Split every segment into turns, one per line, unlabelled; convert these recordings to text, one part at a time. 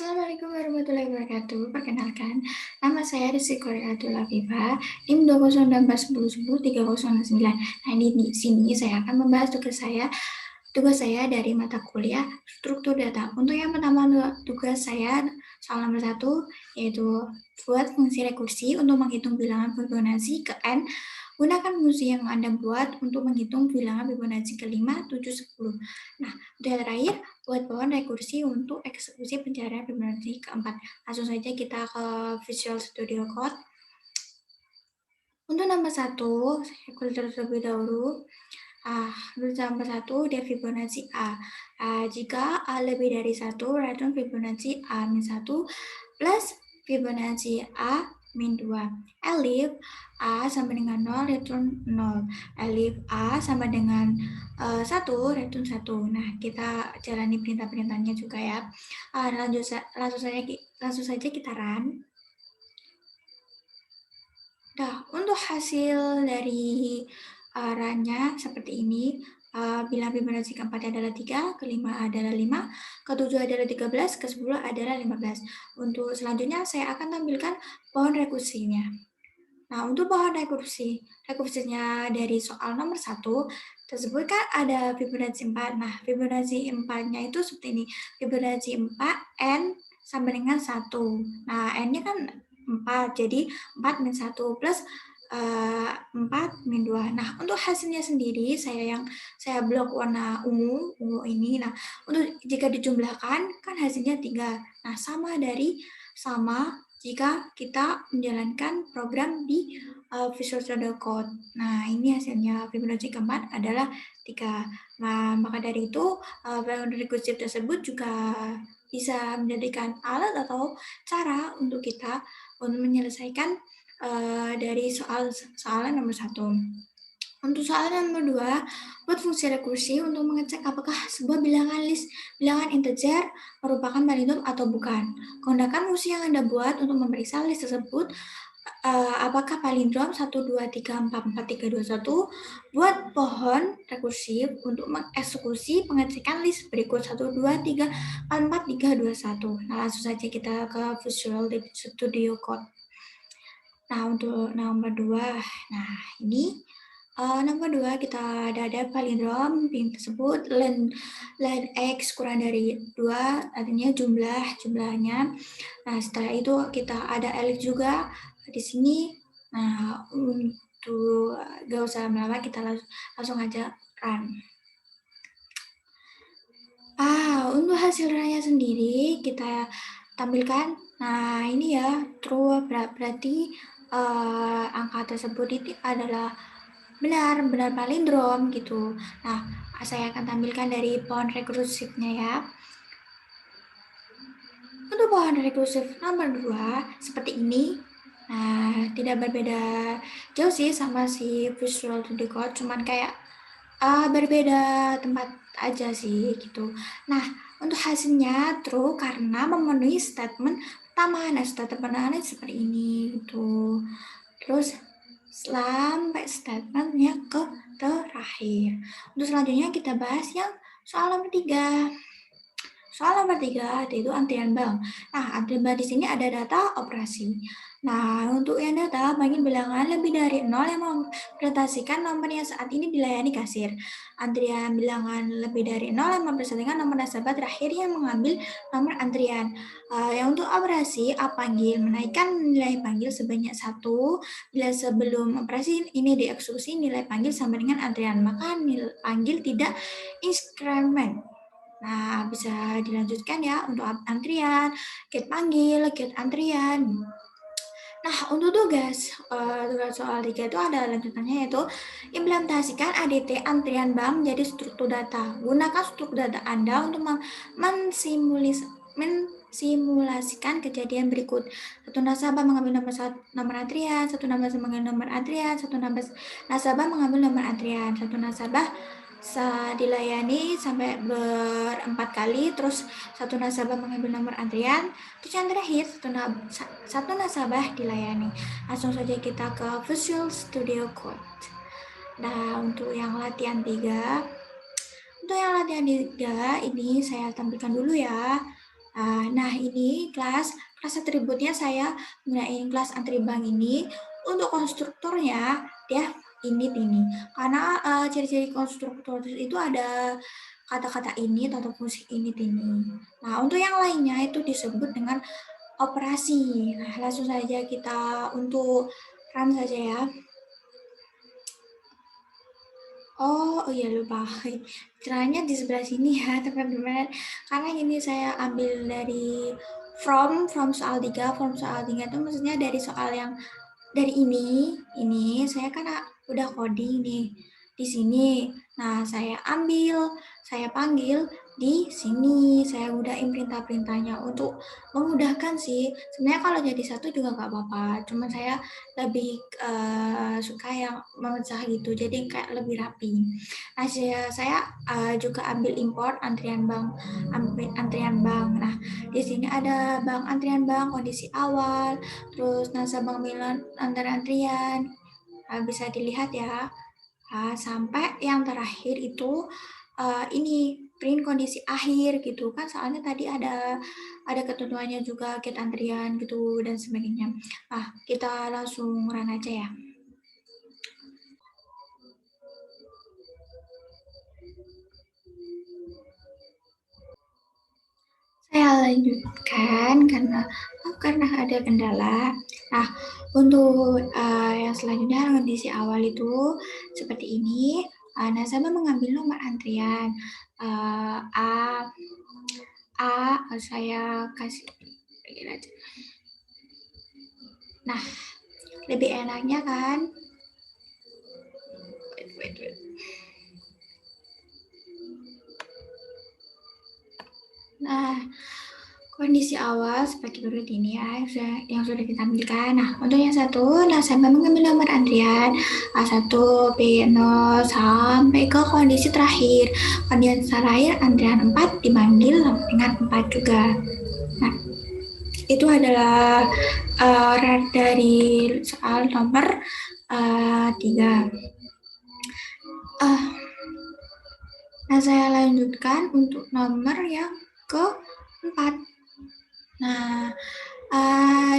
Assalamualaikum warahmatullahi wabarakatuh. Perkenalkan, nama saya Rizky Koreatul Afifah, NIM 20810103069. Nah, di sini saya akan membahas tugas saya dari mata kuliah struktur data. Untuk yang pertama, tugas saya soal nomor 1 yaitu buat fungsi rekursi untuk menghitung bilangan Fibonacci ke n. Gunakan fungsi yang Anda buat untuk menghitung bilangan Fibonacci ke 5, 7, 10. Nah, untuk yang terakhir, buat pohon rekursi untuk eksekusi pencarian Fibonacci keempat. Langsung saja kita ke Visual Studio Code. Untuk nomor 1, saya klik terlebih dahulu. Untuk nomor 1, dia Fibonacci A. Jika A lebih dari 1, return Fibonacci A-1 plus Fibonacci A-2. Elif A sama dengan 0, return 0. Elif A sama dengan 1, return 1. Nah, kita jalani perintah-perintahnya juga ya. Langsung saja kita run. Nah, untuk hasil dari runnya seperti ini. Bila Fibonacci keempatnya adalah 3, kelima adalah 5, ke-7 adalah 13, ke-10 adalah 15. Untuk selanjutnya saya akan tampilkan pohon rekursinya. Nah, untuk pohon rekursinya dari soal nomor 1 tersebut kan ada Fibonacci 4. Nah, Fibonacci 4-nya itu seperti ini. Fibonacci 4, N sama dengan 1. Nah, N-nya kan 4, jadi 4 min 1 plus 4 min 2. Nah, untuk hasilnya sendiri saya blok warna ungu ini. Nah, untuk jika dijumlahkan kan hasilnya 3. Nah, sama jika kita menjalankan program di Visual Studio Code. Nah, ini hasilnya Fibonacci keempat adalah 3. Nah, maka dari itu, bangun rekursif tersebut juga bisa menjadikan alat atau cara untuk kita untuk menyelesaikan dari soalan nomor 1. Untuk soal nomor 2, buat fungsi rekursi untuk mengecek apakah sebuah bilangan integer merupakan palindrom atau bukan. Gunakan fungsi yang Anda buat untuk memeriksa list tersebut apakah palindrom 1, 2, 3, 4, 4, 3, 2, 1. Buat pohon rekursif untuk mengeksekusi pengecekan list berikut 1, 2, 3, 4, 4, 3, 2, 1. Nah, langsung saja kita ke Visual Studio Code. Nah, untuk nomor 2, nah ini nomor 2 kita ada palindrom tersebut len X kurang dari 2, artinya jumlahnya. Nah, setelah itu kita ada elif juga di sini. Nah, untuk gak usah lama-lama, kita langsung aja run. Untuk hasil runnya sendiri kita tampilkan. Nah, ini ya true, berarti angka tersebut itu adalah benar palindrom gitu. Nah, saya akan tampilkan dari pohon rekursifnya ya. Untuk pohon rekursif nomor 2 seperti ini. Nah, tidak berbeda jauh sih sama si Visual Studio Code, cuman kayak berbeda tempat aja sih gitu. Nah, untuk hasilnya true karena memenuhi statement pertama. Nah, statement seperti ini gitu. Terus sampai statementnya ke terakhir. Untuk selanjutnya kita bahas yang soal nomor 3. Soal nomor 3 yaitu antrian bank. Nah, antrian bank di sini ada data operasi. Nah, untuk yang data panggil bilangan lebih dari 0 yang mempresentasikan nomor yang saat ini dilayani kasir. Antrian bilangan lebih dari 0 yang mempresentasikan nomor nasabah terakhir yang mengambil nomor antrian. Yang untuk operasi A panggil menaikkan nilai panggil sebanyak 1. Bila sebelum operasi ini dieksekusi nilai panggil sama dengan antrian, maka nilai panggil tidak inkrement. Nah, bisa dilanjutkan ya untuk antrian, get panggil, get antrian. Nah, untuk tugas soal 3 itu ada lanjutannya, yaitu implementasikan ADT antrian bank menjadi struktur data. Gunakan struktur data Anda untuk mensimulasikan kejadian berikut. Satu nasabah mengambil nomor antrian, satu nasabah mengambil nomor antrian, satu nasabah mengambil nomor antrian, satu nasabah dilayani sampai berempat kali, terus satu nasabah mengambil nomor antrian, terus yang terakhir satu nasabah dilayani. Langsung saja kita ke Visual Studio Code. Nah, untuk yang latihan 3 ini saya tampilkan dulu ya. Nah, ini kelas atributnya saya gunain kelas atribang ini. Untuk konstruktornya, dia ini. Karena ciri-ciri konstruktor itu ada kata-kata ini atau fungsi ini. Nah, untuk yang lainnya itu disebut dengan operasi. Nah, langsung saja kita untuk run saja ya. Oh iya lupa. Caranya di sebelah sini ya teman-teman. Karena ini saya ambil dari from soal 3. From soal 3 itu maksudnya dari soal yang dari ini saya kan udah coding nih di sini. Nah, saya panggil di sini. Saya udahin perintah-perintahnya untuk memudahkan sih. Sebenarnya kalau jadi satu juga nggak apa-apa. Cuma saya lebih suka yang memecah gitu. Jadi kayak lebih rapi. Nah, saya juga ambil import antrian bank. Nah, di sini ada bank antrian bank kondisi awal, terus nasabah milan antara antrian. Bisa dilihat ya. Sampai yang terakhir itu ini print kondisi akhir gitu kan, soalnya tadi ada ketentuannya juga get antrian gitu dan sebagainya. Kita langsung run aja ya. Saya lanjutkan karena ada kendala. Nah, untuk yang selanjutnya kondisi awal itu seperti ini. Nasabah mengambil nomor antrian A saya kasih aja. Nah, lebih enaknya kan? Wait. Nah, kondisi awal seperti berikut ini ya yang sudah ditampilkan. Nah, untuk yang satu, nasabah mengambil nomor antrian A1, B0 sampai ke kondisi terakhir. Kondisi terakhir antrian 4 dipanggil dengan 4 juga. Nah, itu adalah dari soal nomor 3. Nah, saya lanjutkan untuk nomor yang keempat. Nah,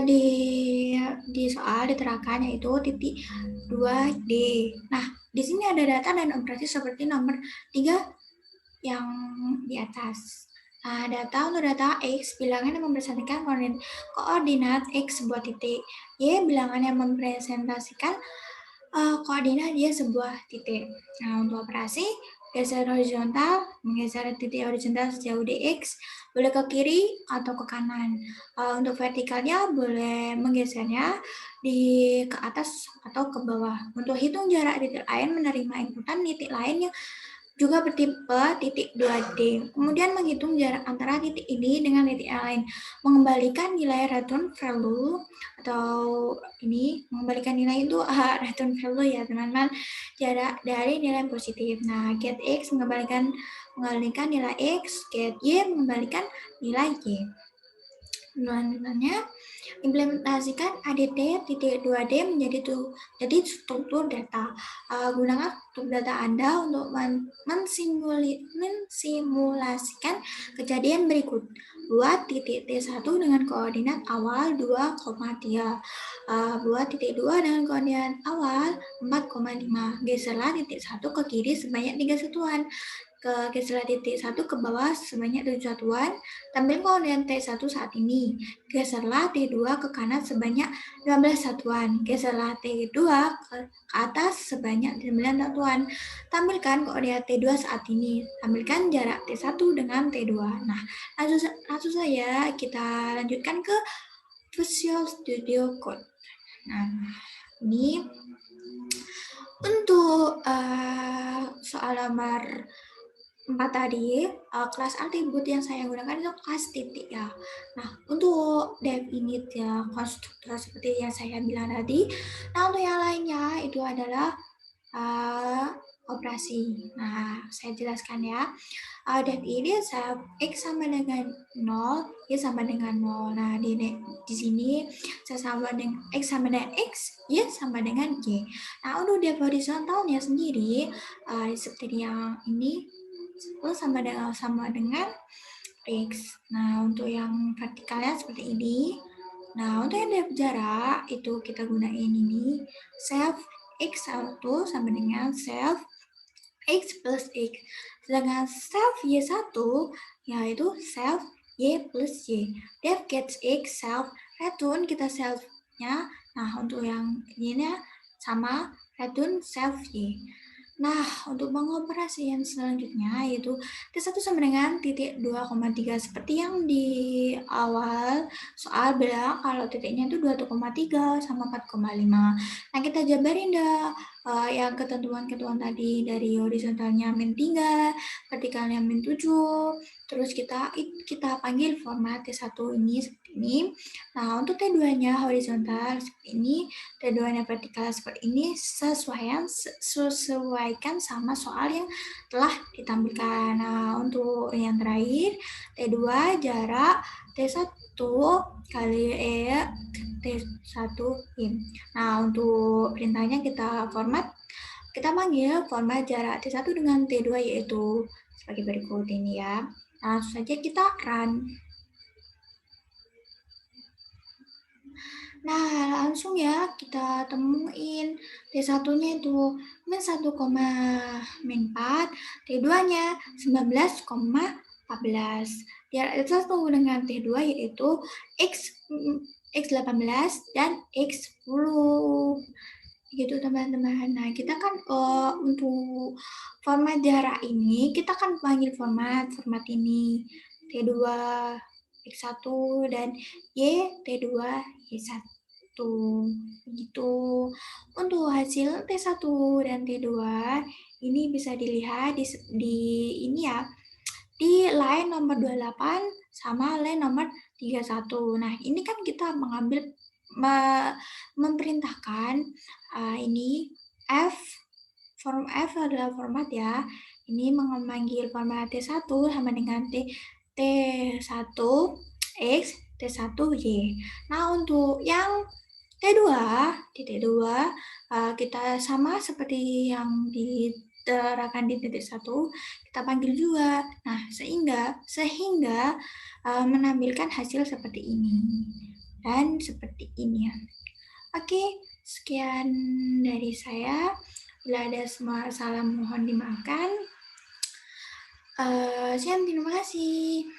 di soal diterangkan yaitu titik 2D. Nah, di sini ada data dan operasi seperti nomor 3 yang di atas. Data untuk data X, bilangan yang mempresentasikan koordinat X sebuah titik. Y, bilangan yang mempresentasikan koordinat Y sebuah titik. Nah, untuk operasi, geser horizontal, menggeser titik horizontal sejauh dx, boleh ke kiri atau ke kanan. Untuk vertikalnya boleh menggesernya ke atas atau ke bawah. Untuk hitung jarak titik lain, menerima inputan titik lain yang juga bertipe titik 2D. Kemudian menghitung jarak antara titik ini dengan titik yang lain. Mengembalikan nilai return value atau ini mengembalikan nilai itu return value ya teman-teman, jarak dari nilai positif. Nah, get X mengembalikan nilai X, get Y mengembalikan nilai Y. Selanjutnya, implementasikan ADT.2D jadi struktur data. Gunakan struktur data Anda untuk mensimulasikan kejadian berikut. Buat titik T1 dengan koordinat awal 2,3. Buat titik 2 dengan koordinat awal 4,5. Geserlah titik 1 ke kiri sebanyak 3 satuan. Geserlah titik 1 ke bawah sebanyak 7 satuan. Tampilkan koordinat T1 saat ini. Geserlah T2 ke kanan sebanyak 15 satuan. Geserlah T2 ke atas sebanyak 9 satuan. Tampilkan koordinat T2 saat ini. Tampilkan jarak T1 dengan T2. Nah, langsung saja kita lanjutkan ke Visual Studio Code. Nah, ini untuk soal nomor 4 tadi, kelas atribut yang saya gunakan itu kelas titik ya. Nah, untuk definite ya, konstruktor seperti yang saya bilang tadi. Nah, untuk yang lainnya itu adalah operasi. Nah, saya jelaskan ya. Def ini X sama dengan 0, Y sama dengan 0. Nah, di sini saya sama dengan X sama dengan X, Y sama dengan Y. Nah, untuk def horizontalnya sendiri, seperti yang ini, sama dengan X. Nah, untuk yang vertikalnya seperti ini. Nah, untuk yang dari jarak, itu kita gunain ini. Self X1 sama dengan self X plus X. Sedangkan self Y1 yaitu self Y plus Y. Def gets X self return kita self-nya. Nah, untuk yang ini sama return self Y. Nah, untuk pengoperasian selanjutnya yaitu T1 sama dengan titik 2,3 seperti yang di awal soal bilang kalau titiknya itu 2,3 sama 4,5. Nah, kita jabarin dah yang ketentuan-ketentuan tadi dari horizontalnya min 3, vertikalnya min 7, terus kita panggil format T1 ini seperti ini. Nah, untuk T2-nya horizontal seperti ini, T2-nya vertikal seperti ini, sesuaikan sama soal yang telah ditampilkan. Nah, untuk yang terakhir, T2 jarak T1 kali T1 in. Nah, untuk perintahnya kita panggil format jarak T1 dengan T2 yaitu sebagai berikut ini ya. Nah, langsung saja kita run. Nah, langsung ya kita temuin T1-nya itu min 1, min 4, T2-nya 19,14. Jarak T1 dengan T2 yaitu X18 dan X10. Gitu teman-teman. Nah, kita kan untuk format jarak ini, kita kan panggil format ini T2 X1 dan Y T2 Y1 begitu. Untuk hasil T1 dan T2 ini bisa dilihat di ini ya, di line nomor 28 sama line nomor 31. Nah, ini kan kita memerintahkan ini form F adalah format ya. Ini memanggil format T1 sama dengan T1 X, T1 Y. Nah, untuk yang T2, di T2 kita sama seperti yang diterapkan di titik 1, kita panggil juga. Nah, sehingga menampilkan hasil seperti ini dan seperti ini ya. Oke, sekian dari saya. Bila ada semua salah mohon dimaafkan. Sekian, terima kasih.